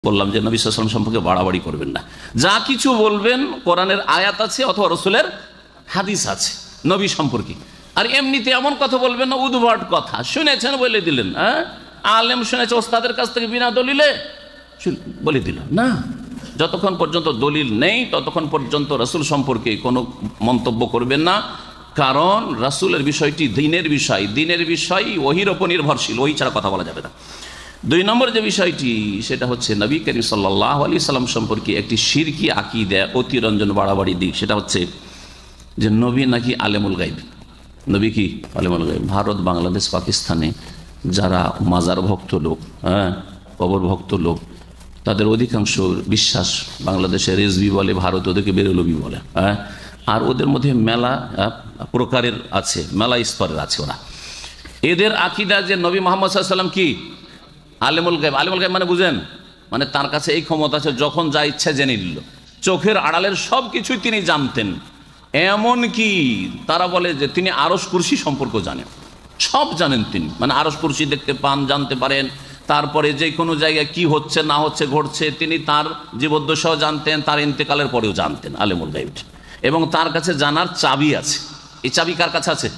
বললাম যে নবী সাল্লাল্লাহু আলাইহি ওয়াসাল্লাম সম্পর্কে বাড়াবাড়ি করবেন না। যা কিছু বলবেন কোরআনের আয়াত আছে অথবা রাসূলের হাদিস আছে নবী সম্পর্কে। আর এমনিতে এমন কথা বলবেন না উদ্ভট কথা, শুনেছেন বলে দিলেন, হ্যাঁ আলেম শুনেছে ওস্তাদের কাছ থেকে বিনা দলিলে বলে দিল না। যতক্ষণ পর্যন্ত দলিল নেই ততক্ষণ পর্যন্ত রাসূল সম্পর্কে কোনো মন্তব্য করবেন না, কারণ রাসূলের বিষয়টি দ্বীনের বিষয়, দ্বীনের বিষয় ওহীর উপর নির্ভরশীল, ওহী ছাড়া কথা বলা যাবে না। দুই নম্বর যে বিষয়টি সেটা হচ্ছে নবী করিম সাল্লাল্লাহু আলাইহি সাল্লাম সম্পর্কে একটি শিরকি আকীদা অতিরঞ্জন বাড়াবাড়ি দিক, সেটা হচ্ছে যে নবী নাকি আলেমুল গায়ব। নবী কি আলেমুল গায়ব? ভারত, বাংলাদেশ, পাকিস্তানে যারা মাজার ভক্ত লোক, হ্যাঁ কবর ভক্ত লোক, তাদের অধিকাংশ বিশ্বাস বাংলাদেশে রেজবি বলে, ভারত ওদেরকে বেরেলবি বলে, হ্যাঁ। আর ওদের মধ্যে মেলা প্রকারের আছে, মেলা স্তরের আছে ওরা। এদের আকীদা যে নবী মুহাম্মদ সাল্লাল্লাহু আলাইহি ওয়াসাল্লাম কি আলেমুল গায়ব। আলেমুল গায়ব মানে বুঝেন, মানে তার কাছে এই ক্ষমতা আছে যখন যা ইচ্ছা জেনে নিল, চোখের আড়ালের সব কিছুই তিনি জানতেন। এমন কি তারা বলে যে তিনি আরশ কুরসি সম্পর্ক জানেন, সব জানেন তিনি, মানে আরশ কুরসি দেখতে পান, জানতে পারেন। তারপরে যে কোনো জায়গায় কি হচ্ছে না হচ্ছে ঘটছে তিনি তার জীবদ্দশাও জানতেন, তার ইন্তেকালের পরেও জানতেন আলেমুল গায়ব। এবং তার কাছে জানার চাবি আছে। এই চাবি কার কাছে আছে?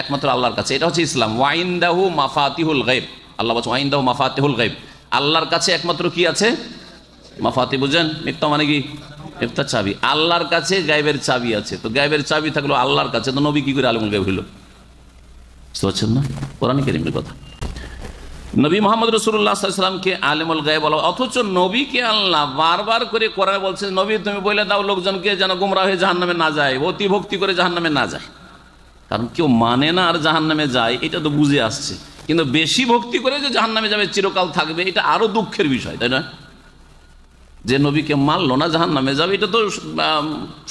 একমাত্র আল্লাহর কাছে। এটা হচ্ছে ইসলাম। ওয়াইনদাহু মাফাতিহুল গায়ব, আল্লাহ বলছেন ওয়াইনদাহু মাফাতিহুল গায়ব, আল্লাহর কাছে একমাত্র কি আছে? মাফাতি বুঝেন, মিফতা মানে কি? মিফতা চাবি। আল্লাহর কাছে গায়বের চাবি আছে। তো গায়বের চাবি থাকলো আল্লাহর কাছে, তো নবী কি করে আলেমুল গায়ব হইল? বুঝতে পারছেন না? কোরআন কারীমের কথা। নবী মুহাম্মদ রাসূলুল্লাহ সাল্লাল্লাহু আলাইহি ওয়াসাল্লামকে আলেমুল গায়ব বলা, অথচ নবীকে আল্লাহ বারবার করে কোরআনে বলছেন নবী তুমি বলে দাও লোকজনকে যেন গোমরাহ হয়ে জাহান্নামে না যায়, অতি ভক্তি করে জাহান্নামে না যায়। কারণ কেউ মানে না আর জাহান্নামে যায় এটা তো বুঝে আসছে, কিন্তু বেশি ভক্তি করে যে জাহান্নামে যাবে, চিরকাল থাকবে, এটা আরো দুঃখের বিষয়, তাই না? যে নবীকে মানলো না জাহান্নামে যাবে এটা তো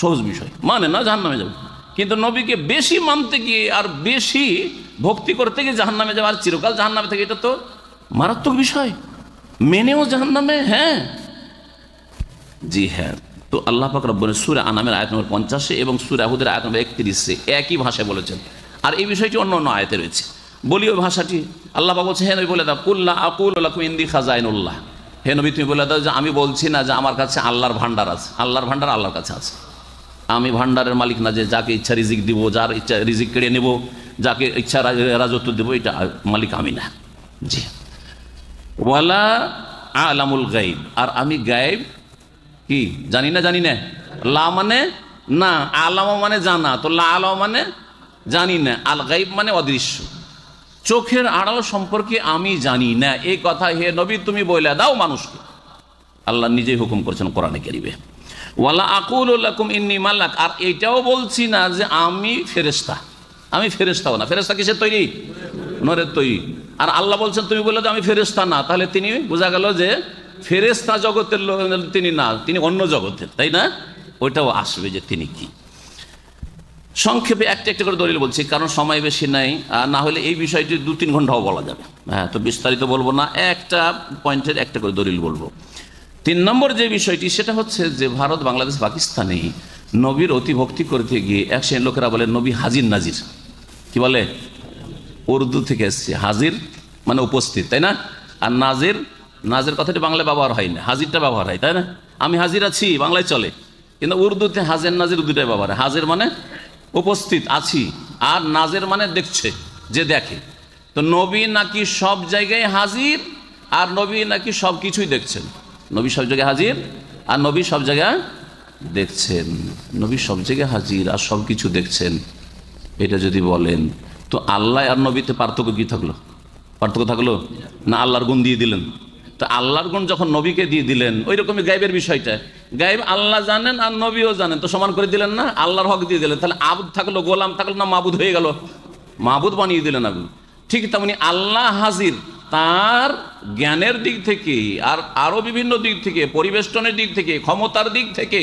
সহজ বিষয়, মানে না জাহান্নামে যাবে। কিন্তু নবীকে বেশি মানতে গিয়ে আর বেশি ভক্তি করতে গিয়ে জাহান্নামে যাবে আর চিরকাল জাহান্নামে থেকে, এটা তো মারাত্মক বিষয়। মেনেও জাহান্নামে, হ্যাঁ জি হ্যাঁ। তো আল্লাহ পাক রব্বুল সূরা আনামের আয়াত নম্বর 50 এবং সূরা হুদের আয়াত নম্বর 31 একই ভাষায় বলেছেন। আর এই বিষয়টি অন্য অন্য আয়াতে রয়েছে। বলি ওই ভাষাটি আল্লাহ পাক বলছে, হে নবী বলে দাও কুল লা আকুলু লাকুম ইনদি খাজাইনুল্লাহ, হে নবী তুমি বলে দাও যে আমি বলছি না যে আমার কাছে আল্লাহর ভান্ডার আছে। আল্লাহর ভান্ডার আল্লাহর কাছে আছে। আমি ভান্ডারের মালিক না যে যাকে ইচ্ছা রিজিক দিব, যার ইচ্ছা রিজিক কেড়ে নেব, যাকে ইচ্ছা রাজত্ব দেবো, এটা মালিক আমি না। জি। ওয়ালা আলামুল গায়ব, আর আমি গায়ব কি জানি না। জানি না লা মানে না, আলামা মানে জানা, তো লা আলামা মানে জানি না, আল গায়ব মানে অদৃশ্য, চোখের আড়াল সম্পর্কে আমি জানি না। এই কথা হে নবী তুমি বলে দাও মানুষকে। আল্লাহ নিজেই হুকুম করেছেন কোরআনে কারীমে। ওয়ালা আকুলু লাকুম ইন্নী মালাক, আর এটাও বলছি না যে আমি ফেরেশতা। আমি ফেরেশতাও না। ফেরেশতা কিসের তৈরি? নূরের তৈরি। আর আল্লাহ বলছেন তুমি বলে দাও আমি ফেরেশতা না, তাহলে তিনি বোঝা গেল যে ফেরেশতা জগতের তিনি না, তিনি অন্য জগতের, তাই না? ওইটাও আসবে যে তিনি কি। সংক্ষেপে একটা একটা করে দলিল বলছি, কারণ সময় বেশি নাই, না হলে এই বিষয়টি 2-3 ঘন্টাও বলা যাবে। হ্যাঁ, তো বিস্তারিত বলবো না, একটা পয়েন্টের একটা করে দলিল বলবো। 3 নম্বর যে বিষয়টি সেটা হচ্ছে যে ভারত, বাংলাদেশ, পাকিস্তানে নবীর অতিভক্তি করতে গিয়ে এক শ্রেণীর লোকেরা বলে নবী হাজির নাজির। কি বলে? উর্দু থেকে এসছে, হাজির মানে উপস্থিত, তাই না? আর নাজির, নাজির কথাটি বাংলায় ব্যবহার হয় না, হাজিরটা ব্যবহার হয়, তাই না? আমি হাজির আছি বাংলায় চলে, কিন্তু উর্দুতে হাজির নাজির দুটাই ব্যবহার হয়। হাজির মানে উপস্থিত আছি, আর নাজির মানে দেখছে, যে দেখে। তো নবী নাকি সব জায়গায় হাজির, আর নবী নাকি সব কিছুই দেখছেন। নবী সব জায়গায় হাজির আর নবী সব জায়গায় দেখছেন। নবী সব জায়গায় হাজির আর সব কিছু দেখছেন, এটা যদি বলেন তো আল্লাহ আর নবীতে পার্থক্য কি থাকলো? পার্থক্য থাকলো না? আল্লাহর গুণ দিয়ে দিলেন। তো আল্লাহর গুণ যখন নবীকে দিয়ে দিলেন, ওই রকমই গায়েবের বিষয়টা, গায়েব আল্লাহ জানেন আর নবীও জানেন, তো সমান করে দিলেন না? আল্লাহর হক দিয়ে দিলেন, তাহলে আবুদ থাকলো, গোলাম থাকলো না মাবুদ হয়ে গেল? মাবুদ বানিয়ে দিলেন আপনি। ঠিক তেমনি আল্লাহ হাজির তার জ্ঞানের দিক থেকে, আর আরো বিভিন্ন দিক থেকে, পরিবেষ্টনের দিক থেকে, ক্ষমতার দিক থেকে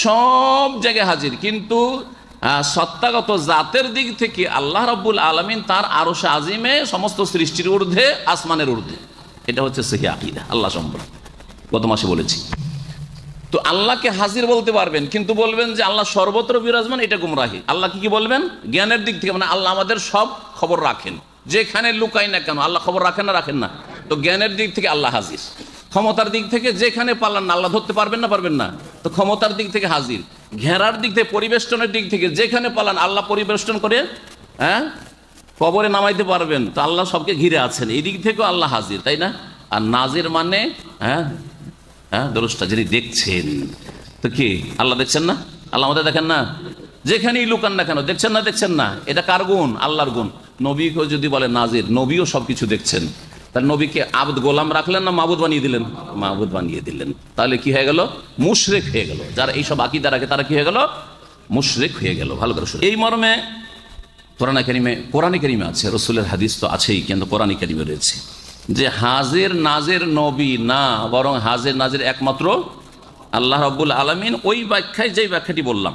সব জায়গায় হাজির, কিন্তু সত্তাগত জাতের দিক থেকে আল্লাহ রাব্বুল আলামিন তার আরশে আজিমে সমস্ত সৃষ্টির ঊর্ধ্বে, আসমানের ঊর্ধ্বে। এটা হচ্ছে সহিহ আকীদা আল্লাহ সম্পর্কে, গত মাসে বলেছি। তো আল্লাহকে হাজির বলতে পারবেন, কিন্তু বলবেন যে আল্লাহ সর্বত্র বিরাজমান, এটা গুমরাহি। আল্লাহ কি বলবেন? জ্ঞানের দিক থেকে, মানে আল্লাহ আমাদের সব খবর রাখেন, যেখানে লুকাই না কেন আল্লাহ খবর রাখেন না? রাখেন না। তো জ্ঞানের দিক থেকে আল্লাহ হাজির। ক্ষমতার দিক থেকে যেখানে পালান না আল্লাহ ধরতে পারবেন না, পারবেন না? তো ক্ষমতার দিক থেকে হাজির, ঘেরার দিক থেকে, পরিবেষ্টনের দিক থেকে যেখানে পালান আল্লাহ পরিবেষ্টন করে কবরে নামাইতে পারবেন। তো আল্লাহ সবকে ঘিরে আছেন, এই দিক থেকেও আল্লাহ হাজির, তাই না? আর নাজির মানে দ্রষ্টা, যিনি দেখছেন। তো কি আল্লাহ দেখছেন না? আল্লাহ আমাদের দেখেন না? যেখানেই লুকান না কেন দেখছেন না? দেখছেন না? এটা কার গুণ? আল্লাহর গুণ। নবীকে যদি বলে নাজির, নবীও সবকিছু দেখছেন। তার নবীকে আবদ গোলাম রাখলেন না মাবুদ বানিয়ে দিলেন? মাবুদ বানিয়ে দিলেন। তাহলে কি হয়ে গেল? মুশরিক হয়ে গেল। যারা এইসব আকীদা রাখে তারা কি হয়ে গেল? মুশরিক হয়ে গেল। ভালো করে শুনুন। এই মর্মে কোরআনে কারিমে আছে, রসুলের হাদিস তো আছেই, কিন্তু কোরআনে কারিমে রয়েছে যে হাজির নাজির নবী না, বরং হাজির নাজির একমাত্র আল্লাহ রাব্বুল আলামিন। ওই ব্যাখ্যায় যেই ব্যাখ্যাটি বললাম